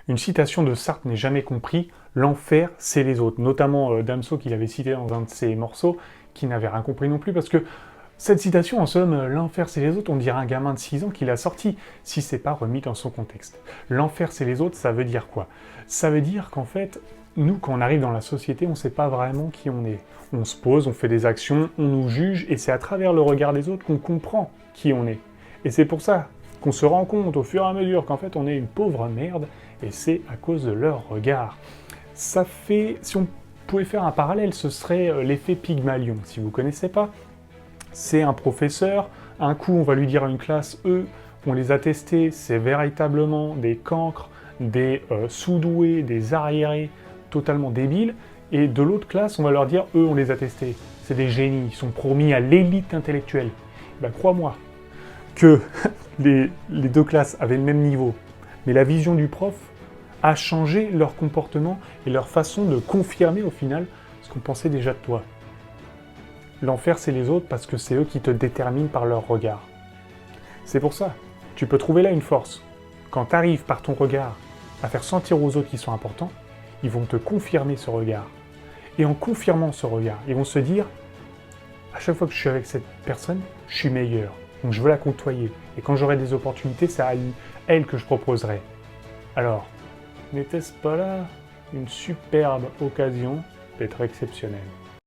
Une citation de Sartre n'est jamais compris, l'enfer c'est les autres. Notamment Damso qui l'avait cité dans un de ses morceaux, qui n'avait rien compris non plus, parce que cette citation, en somme, l'enfer c'est les autres, on dirait un gamin de 6 ans qui l'a sorti, si c'est pas remis dans son contexte. L'enfer c'est les autres, ça veut dire quoi? Ça veut dire qu'en fait, nous, quand on arrive dans la société, on ne sait pas vraiment qui on est. On se pose, on fait des actions, on nous juge, et c'est à travers le regard des autres qu'on comprend qui on est. Et c'est pour ça qu'on se rend compte au fur et à mesure qu'en fait on est une pauvre merde, et c'est à cause de leur regard. Ça fait, si on pouvait faire un parallèle, ce serait l'effet Pygmalion. Si vous ne connaissez pas, c'est un professeur, un coup on va lui dire à une classe, eux, on les a testés, c'est véritablement des cancres, des sous-doués, des arriérés, totalement débiles, et de l'autre classe, on va leur dire, eux, on les a testés, c'est des génies, ils sont promis à l'élite intellectuelle. Ben, crois-moi que les deux classes avaient le même niveau, mais la vision du prof a changé leur comportement et leur façon de confirmer au final ce qu'on pensait déjà de toi. L'enfer, c'est les autres parce que c'est eux qui te déterminent par leur regard. C'est pour ça, tu peux trouver là une force. Quand tu arrives par ton regard à faire sentir aux autres qu'ils sont importants, ils vont te confirmer ce regard. Et en confirmant ce regard, ils vont se dire, à chaque fois que je suis avec cette personne, je suis meilleur. Donc je veux la côtoyer. Et quand j'aurai des opportunités, c'est à elle que je proposerai. Alors, n'était-ce pas là une superbe occasion d'être exceptionnel ?